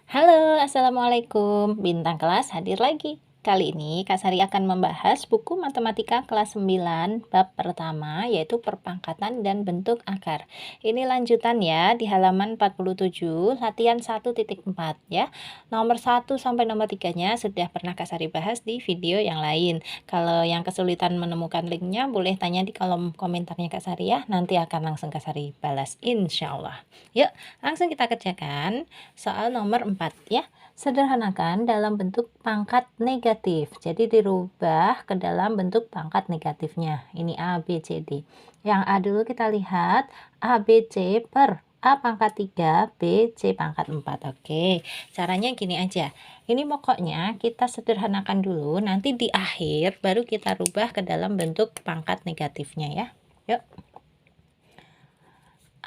Halo, Assalamualaikum. Bintang kelas hadir lagi. Kali ini Kak Sari akan membahas buku matematika kelas 9 bab pertama yaitu perpangkatan dan bentuk akar. Ini lanjutan ya di halaman 47 latihan 1.4 ya. Nomor 1 sampai nomor 3-nya sudah pernah Kak Sari bahas di video yang lain. Kalau yang kesulitan menemukan linknya boleh tanya di kolom komentarnya Kak Sari ya. Nanti akan langsung Kak Sari balas insya Allah. Yuk langsung kita kerjakan. Soal nomor 4 ya. Sederhanakan dalam bentuk pangkat negatif. Jadi dirubah ke dalam bentuk pangkat negatifnya. Ini A, B, C, D. Yang A dulu kita lihat A, B, C per A pangkat 3, B, C pangkat 4. Oke, caranya gini aja. Ini pokoknya kita sederhanakan dulu. Nanti di akhir baru kita rubah ke dalam bentuk pangkat negatifnya ya. Yuk.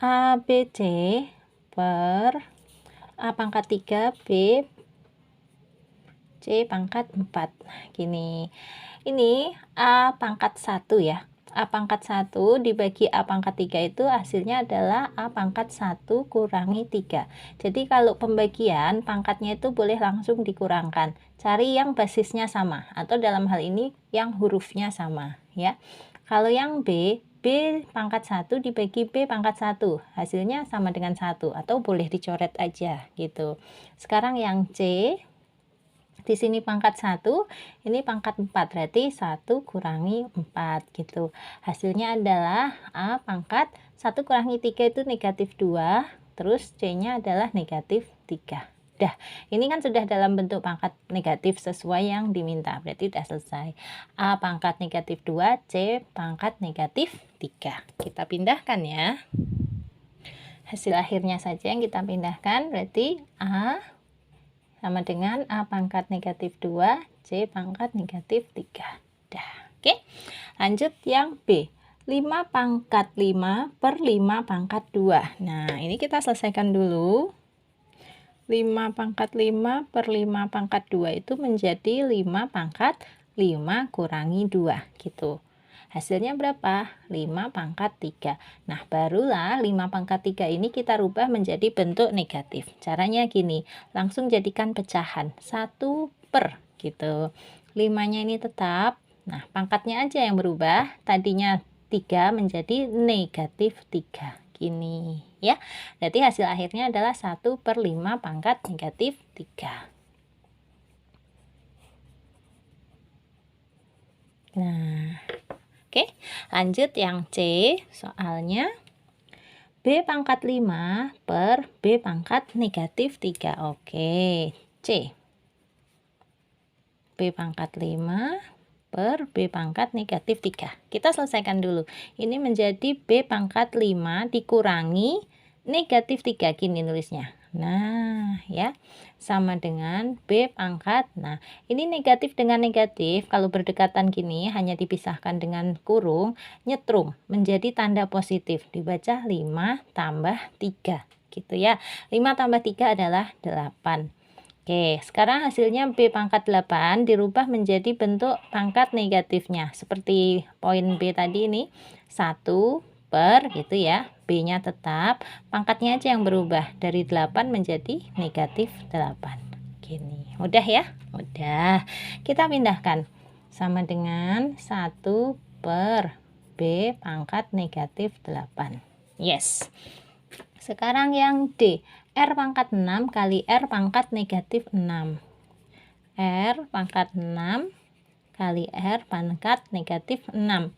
A, B, C per A pangkat 3, B, C pangkat 4. Gini. Ini A pangkat 1 ya. A pangkat 1 dibagi A pangkat 3 itu hasilnya adalah A pangkat 1 kurangi 3. Jadi kalau pembagian pangkatnya itu boleh langsung dikurangkan. Cari yang basisnya sama atau dalam hal ini yang hurufnya sama ya. Kalau yang B pangkat 1 dibagi B pangkat 1. Hasilnya sama dengan 1 atau boleh dicoret aja gitu. Sekarang yang C di sini pangkat 1, ini pangkat 4, berarti 1 kurangi 4 gitu. Hasilnya adalah A pangkat 1 kurangi 3 itu negatif 2, terus C-nya adalah negatif 3. Dah, ini kan sudah dalam bentuk pangkat negatif sesuai yang diminta, berarti sudah selesai. A pangkat negatif 2, C pangkat negatif 3. Kita pindahkan ya. Hasil akhirnya saja yang kita pindahkan, berarti A sama dengan A pangkat negatif 2, C pangkat negatif 3. Dah, oke. Lanjut yang B. 5 pangkat 5 per 5 pangkat 2. Nah, ini kita selesaikan dulu. 5 pangkat 5 per 5 pangkat 2 itu menjadi 5 pangkat 5 kurangi 2, gitu. Hasilnya berapa? 5 pangkat 3. Nah, barulah 5 pangkat 3 ini kita rubah menjadi bentuk negatif. Caranya gini, langsung jadikan pecahan. 1 per gitu. 5-nya ini tetap. Nah, pangkatnya aja yang berubah. Tadinya 3 menjadi negatif 3. Gini ya. Berarti hasil akhirnya adalah 1 per 5 pangkat negatif 3. Nah, oke, lanjut yang C, soalnya B pangkat 5 per B pangkat negatif 3. Oke, C. B pangkat 5 per B pangkat negatif 3. Kita selesaikan dulu. Ini menjadi B pangkat 5 dikurangi negatif 3. Gini nulisnya. Nah, ya. Sama dengan B pangkat. Nah, ini negatif dengan negatif. Kalau berdekatan gini, hanya dipisahkan dengan kurung, nyetrum. Menjadi tanda positif. Dibaca 5 tambah 3. Gitu ya. 5 tambah 3 adalah 8. Oke, sekarang hasilnya B pangkat 8 dirubah menjadi bentuk pangkat negatifnya. Seperti poin B tadi ini, 1 per gitu ya. B-nya tetap, pangkatnya aja yang berubah. Dari 8 menjadi negatif 8. Gini, mudah ya? Mudah. Kita pindahkan. Sama dengan 1 per B pangkat negatif 8. Yes. Sekarang yang D. R pangkat 6 kali R pangkat negatif 6. R pangkat 6 kali R pangkat negatif 6.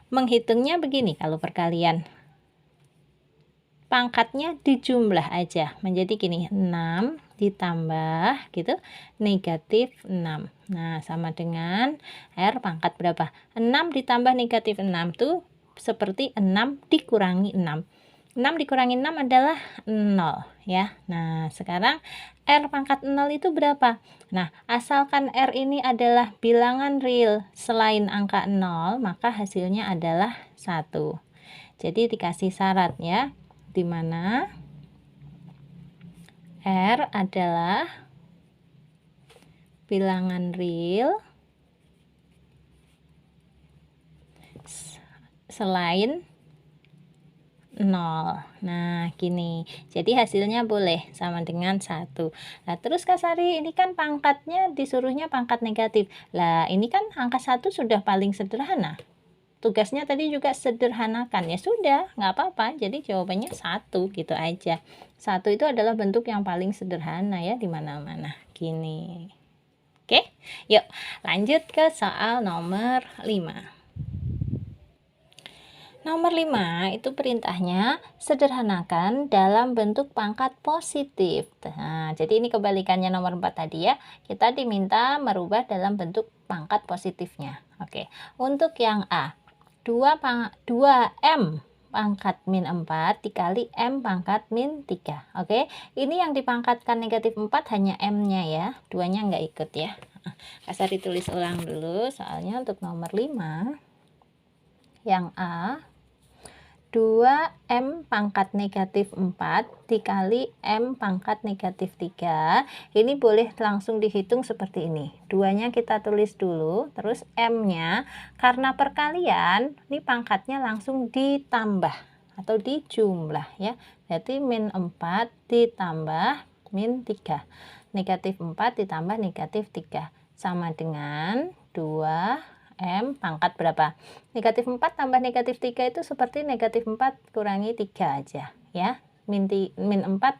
Menghitungnya begini kalau perkalian. Pangkatnya dijumlah aja. Menjadi gini, 6 ditambah gitu negatif 6. Nah, sama dengan R pangkat berapa? 6 ditambah negatif 6 tuh seperti 6 dikurangi 6. 6 dikurangi 6 adalah 0 ya. Nah, sekarang R pangkat 0 itu berapa? Nah, asalkan R ini adalah bilangan real selain angka 0, maka hasilnya adalah 1. Jadi dikasih syarat ya, di mana R adalah bilangan real selain 0. Nah, gini. Jadi hasilnya boleh sama dengan 1. Nah, terus Kak Sari, ini kan pangkatnya disuruhnya pangkat negatif. Lah, ini kan angka 1 sudah paling sederhana. Tugasnya tadi juga sederhanakan. Ya sudah, nggak apa-apa. Jadi jawabannya 1 gitu aja. 1 itu adalah bentuk yang paling sederhana ya di mana-mana. Gini. Oke, yuk lanjut ke soal nomor 5. Nomor 5 itu perintahnya sederhanakan dalam bentuk pangkat positif. Nah, jadi ini kebalikannya nomor 4 tadi ya. Kita diminta merubah dalam bentuk pangkat positifnya. Oke, untuk yang A, 2M pangkat min 4 dikali M pangkat min 3. Oke, ini yang dipangkatkan negatif 4 hanya M-nya ya. 2-nya nggak ikut ya. Kak Sari tulis ulang dulu soalnya untuk nomor 5. Yang A, 2M pangkat negatif 4 dikali M pangkat negatif 3. Ini boleh langsung dihitung seperti ini. 2-nya kita tulis dulu, terus M-nya karena perkalian, ini pangkatnya langsung ditambah atau dijumlah ya. Berarti min 4 ditambah min 3. Negatif 4 ditambah negatif 3 sama dengan 2 M pangkat berapa? Negatif 4 tambah negatif 3 itu seperti negatif 4 kurangi 3 aja ya. Min 4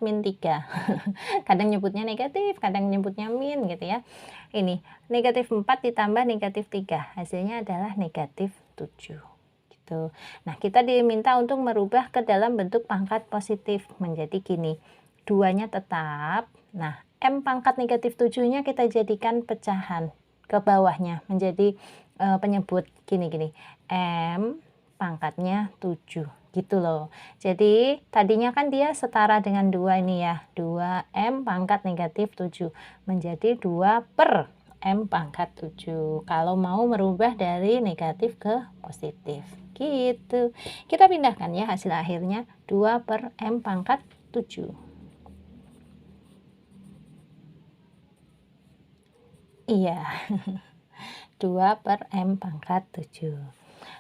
min 3. Kadang nyebutnya negatif, kadang nyebutnya min gitu ya. Ini negatif 4 ditambah negatif 3. Hasilnya adalah negatif 7. Gitu. Nah, kita diminta untuk merubah ke dalam bentuk pangkat positif menjadi gini. 2-nya tetap. Nah, M pangkat negatif 7-nya kita jadikan pecahan ke bawahnya menjadi penyebut gini M pangkatnya 7 gitu loh. Jadi tadinya kan dia setara dengan 2 ini ya, 2M pangkat negatif 7 menjadi 2 per M pangkat 7 kalau mau merubah dari negatif ke positif gitu. Kita pindahkan ya hasil akhirnya 2 per M pangkat 7. Iya. 2 per M pangkat 7.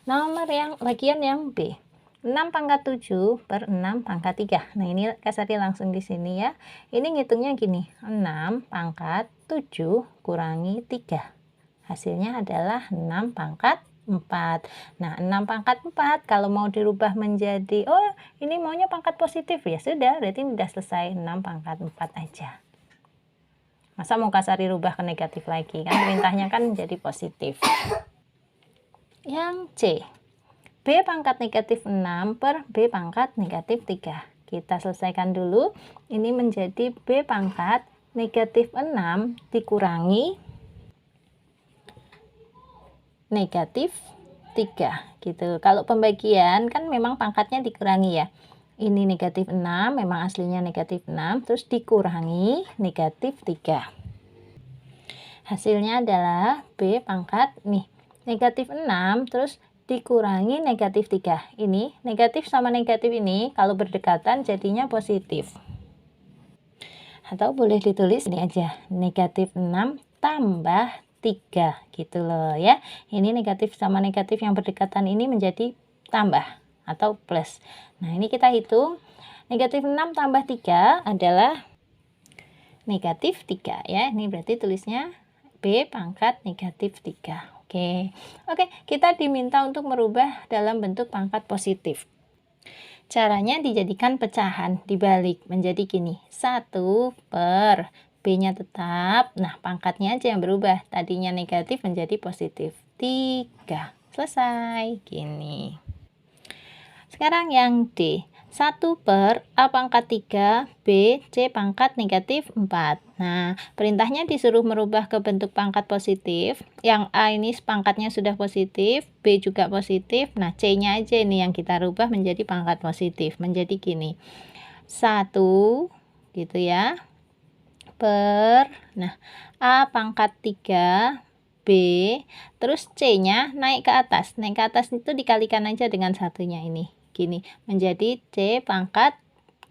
Nomor yang bagian yang B. 6 pangkat 7 per 6 pangkat 3. Nah, ini Kak Sari langsung di sini ya. Ini ngitungnya gini. 6 pangkat 7 kurangi 3. Hasilnya adalah 6 pangkat 4. Nah, 6 pangkat 4 kalau mau dirubah menjadi, oh ini maunya pangkat positif, ya sudah, berarti sudah selesai 6 pangkat 4 aja. Masa mau Kak Sari rubah ke negatif lagi, kan perintahnya kan menjadi positif. Yang C, B pangkat negatif 6 per B pangkat negatif 3. Kita selesaikan dulu. Ini menjadi B pangkat negatif 6 dikurangi negatif 3 gitu. Kalau pembagian kan memang pangkatnya dikurangi ya. Ini negatif 6, memang aslinya negatif 6, terus dikurangi negatif 3. Hasilnya adalah B pangkat nih, negatif 6, terus dikurangi negatif 3. Ini negatif sama negatif ini kalau berdekatan jadinya positif. Atau boleh ditulis ini aja, negatif 6 tambah 3 gitu loh ya. Ini negatif sama negatif yang berdekatan ini menjadi tambah atau plus. Nah, ini kita hitung. Negatif 6 tambah 3 adalah negatif 3 ya. Ini berarti tulisnya B pangkat negatif 3. Oke, kita diminta untuk merubah dalam bentuk pangkat positif. Caranya dijadikan pecahan, dibalik menjadi gini. 1 per B-nya tetap. Nah, pangkatnya aja yang berubah. Tadinya negatif menjadi positif. 3. Selesai. Gini. Sekarang yang D. 1 per A pangkat 3 B C pangkat negatif 4. Nah, perintahnya disuruh merubah ke bentuk pangkat positif. Yang A ini pangkatnya sudah positif, B juga positif. Nah, C-nya aja ini yang kita rubah menjadi pangkat positif. Menjadi gini. 1 gitu ya. Per, nah, A pangkat 3 B, terus C-nya naik ke atas. Naik ke atas itu dikalikan aja dengan satunya ini. Gini, menjadi C pangkat,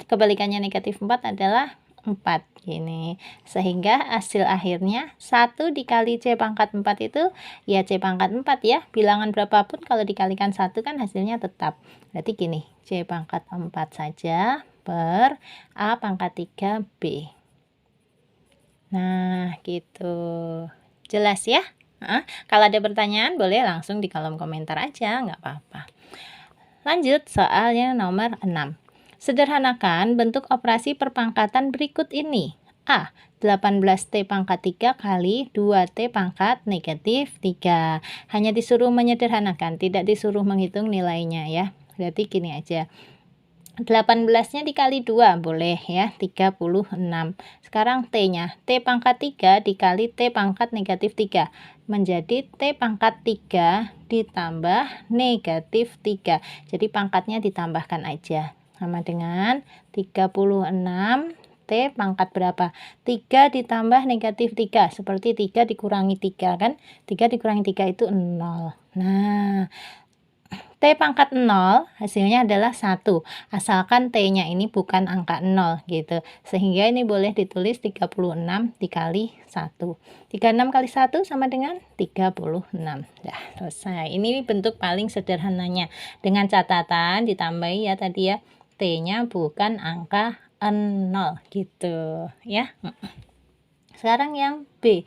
kebalikannya negatif 4 adalah 4 gini. Sehingga hasil akhirnya 1 dikali C pangkat 4 itu ya C pangkat 4 ya. Bilangan berapapun kalau dikalikan 1 kan hasilnya tetap. Berarti gini, C pangkat 4 saja per A pangkat 3B. Nah, gitu. Jelas ya? Kalau ada pertanyaan boleh langsung di kolom komentar aja, nggak apa-apa. Lanjut soalnya nomor 6. Sederhanakan bentuk operasi perpangkatan berikut ini. A. 18T pangkat 3 kali 2T pangkat negatif 3. Hanya disuruh menyederhanakan, tidak disuruh menghitung nilainya ya. Berarti gini aja. 18-nya dikali 2 boleh ya, 36. Sekarang T-nya, T pangkat 3 dikali T pangkat negatif 3 menjadi T pangkat 3 ditambah negatif 3. Jadi pangkatnya ditambahkan aja. Sama dengan 36 T pangkat berapa? 3 ditambah negatif 3. Seperti 3 dikurangi 3 kan? 3 dikurangi 3 itu 0. Nah, T pangkat 0 hasilnya adalah 1. Asalkan T-nya ini bukan angka 0 gitu. Sehingga ini boleh ditulis 36 dikali 1. 36 kali 1 sama dengan 36. Dah, selesai. Ini bentuk paling sederhananya. Dengan catatan ditambahi ya tadi ya. T-nya bukan angka 0 gitu ya. Sekarang yang B.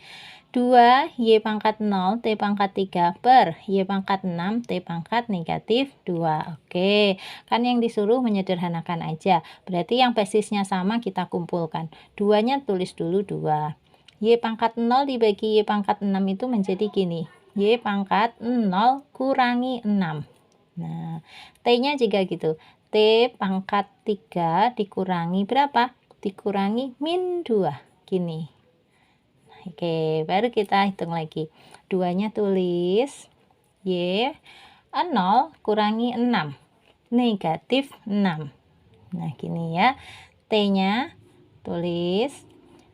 2 Y pangkat 0 T pangkat 3 per Y pangkat 6 T pangkat negatif 2. Oke, kan yang disuruh menyederhanakan aja. Berarti yang basisnya sama kita kumpulkan. 2-nya tulis dulu 2. Y pangkat 0 dibagi Y pangkat 6 itu menjadi gini. Y pangkat 0 kurangi 6. Nah, T-nya juga gitu. T pangkat 3 dikurangi berapa? Dikurangi min 2. Gini. Oke, baru kita hitung lagi. 2-nya tulis Y 0 kurangi 6. Negatif 6. Nah, gini ya. T-nya tulis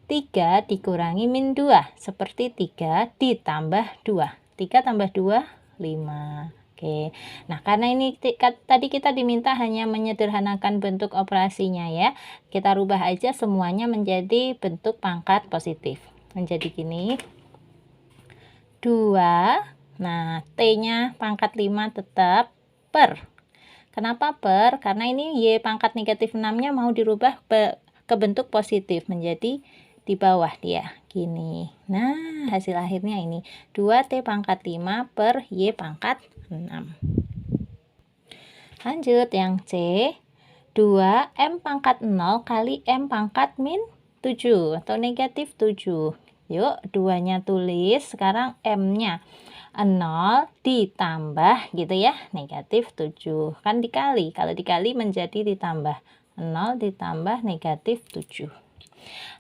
3 dikurangi min 2. Seperti 3 ditambah 2. 3 tambah 2, 5. Oke, nah karena ini tadi kita diminta hanya menyederhanakan bentuk operasinya ya. Kita rubah aja semuanya menjadi bentuk pangkat positif. Menjadi gini 2. Nah, T-nya pangkat 5 tetap per. Kenapa per? Karena ini Y pangkat negatif 6-nya mau dirubah ke bentuk positif menjadi di bawah dia gini. Nah, hasil akhirnya ini 2T pangkat 5 per Y pangkat 6. Lanjut yang C. 2M pangkat 0 kali M pangkat min 7 atau negatif 7. Yuk, 2-nya tulis, sekarang M-nya 0 ditambah gitu ya, negatif 7. Kan dikali, kalau dikali menjadi ditambah. 0 ditambah negatif 7.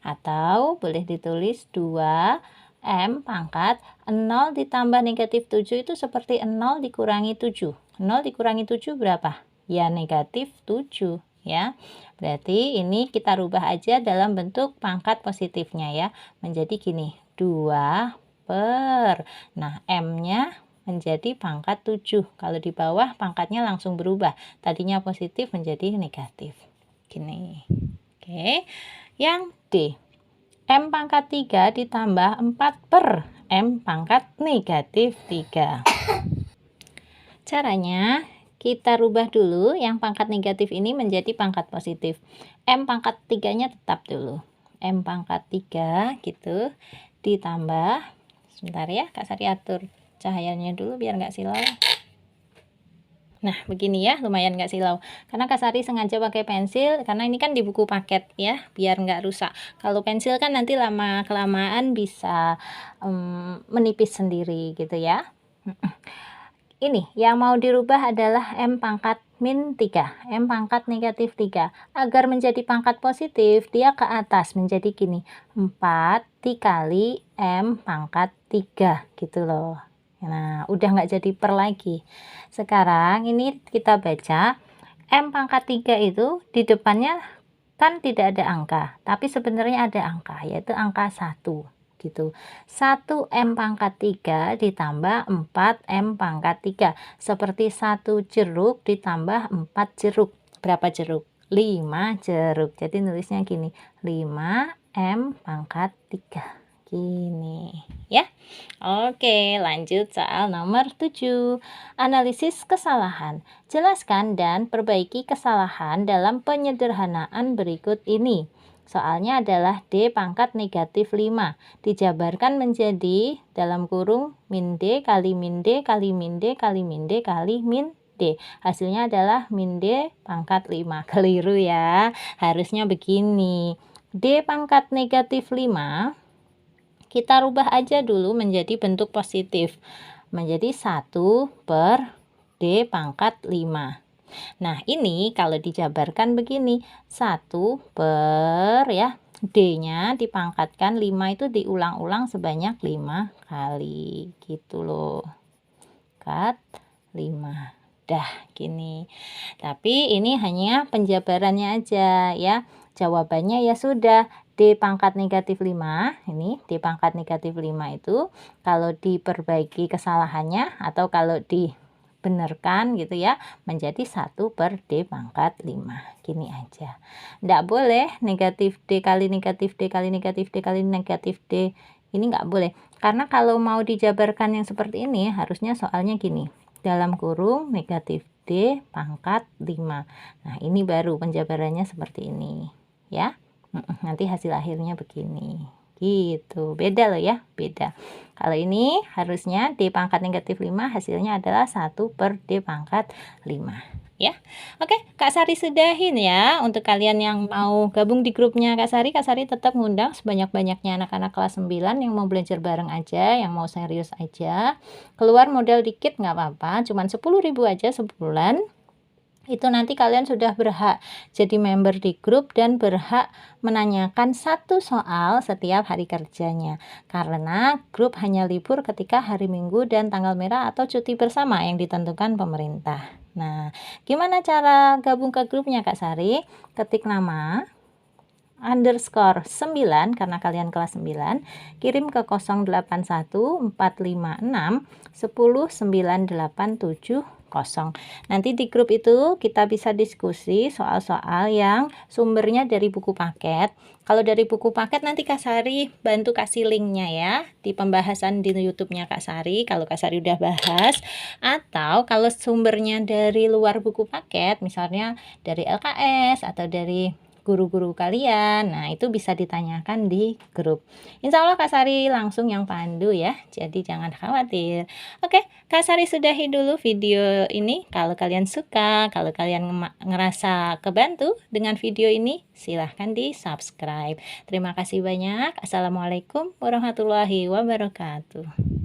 Atau boleh ditulis 2M pangkat 0 ditambah negatif 7 itu seperti 0 dikurangi 7. 0 dikurangi 7 berapa? Ya, negatif 7. Ya, berarti ini kita rubah aja dalam bentuk pangkat positifnya ya, menjadi gini 2 per, nah M-nya menjadi pangkat 7. Kalau di bawah pangkatnya langsung berubah, tadinya positif menjadi negatif gini. Oke, yang D. M pangkat 3 ditambah 4 per M pangkat negatif 3. Caranya kita rubah dulu yang pangkat negatif ini menjadi pangkat positif. M pangkat 3-nya tetap dulu. M pangkat 3 gitu. Ditambah, sebentar ya Kak Sari atur cahayanya dulu biar nggak silau. Nah, begini ya, lumayan nggak silau. Karena Kak Sari sengaja pakai pensil, karena ini kan di buku paket ya, biar nggak rusak. Kalau pensil kan nanti lama-kelamaan bisa menipis sendiri gitu ya. Ini yang mau dirubah adalah M pangkat min 3, M pangkat negatif 3. Agar menjadi pangkat positif, dia ke atas menjadi gini, 4 dikali M pangkat 3 gitu loh. Nah, udah nggak jadi per lagi. Sekarang ini kita baca, M pangkat 3 itu di depannya kan tidak ada angka, tapi sebenarnya ada angka, yaitu angka 1. Gitu. 1M pangkat 3 ditambah 4M pangkat 3. Seperti 1 jeruk ditambah 4 jeruk. Berapa jeruk? 5 jeruk. Jadi nulisnya gini, 5M pangkat 3. Gini, ya. Oke, lanjut soal nomor 7. Analisis kesalahan. Jelaskan dan perbaiki kesalahan dalam penyederhanaan berikut ini. Soalnya adalah D pangkat negatif 5. Dijabarkan menjadi dalam kurung min D kali min D kali min D kali min D kali min D. Hasilnya adalah min D pangkat 5. Keliru ya. Harusnya begini. D pangkat negatif 5 kita rubah aja dulu menjadi bentuk positif. Menjadi 1 per D pangkat 5. Nah, ini kalau dijabarkan begini. 1 per ya. D-nya dipangkatkan 5 itu diulang-ulang sebanyak 5 kali. Gitu loh. Pangkat 5. Dah, gini. Tapi ini hanya penjabarannya aja ya. Jawabannya ya sudah. D pangkat negatif 5, ini D pangkat negatif 5 itu kalau diperbaiki kesalahannya atau kalau dibenarkan gitu ya, menjadi 1 per D pangkat 5. Gini aja. Nggak boleh negatif D kali negatif D kali negatif D kali negatif D. Ini nggak boleh. Karena kalau mau dijabarkan yang seperti ini, harusnya soalnya gini. Dalam kurung negatif D pangkat 5. Nah, ini baru penjabarannya seperti ini. Ya. Nanti hasil akhirnya begini. Gitu. Beda loh ya, beda. Kalau ini harusnya D pangkat negatif 5 hasilnya adalah 1 per D pangkat 5. Ya. Oke, Kak Sari sudahin ya. Untuk kalian yang mau gabung di grupnya Kak Sari tetap ngundang sebanyak-banyaknya anak-anak kelas 9 yang mau belajar bareng aja, yang mau serius aja. Keluar modal dikit nggak apa-apa, cuman 10.000 aja sebulan. Itu nanti kalian sudah berhak jadi member di grup dan berhak menanyakan satu soal setiap hari kerjanya. Karena grup hanya libur ketika hari Minggu dan tanggal merah atau cuti bersama yang ditentukan pemerintah. Nah, gimana cara gabung ke grupnya Kak Sari? Ketik nama underscore 9 karena kalian kelas 9, kirim ke 081456109870. Nanti di grup itu kita bisa diskusi soal-soal yang sumbernya dari buku paket. Kalau dari buku paket nanti Kak Sari bantu kasih linknya ya di pembahasan di YouTube-nya Kak Sari kalau Kak Sari udah bahas. Atau kalau sumbernya dari luar buku paket, misalnya dari LKS atau dari guru-guru kalian, nah itu bisa ditanyakan di grup. Insya Allah Kak Sari langsung yang pandu ya, jadi jangan khawatir. Oke, Kak Sari sudahi dulu video ini. Kalau kalian suka, kalau kalian ngerasa kebantu dengan video ini, silahkan di subscribe. Terima kasih banyak. Assalamualaikum warahmatullahi wabarakatuh.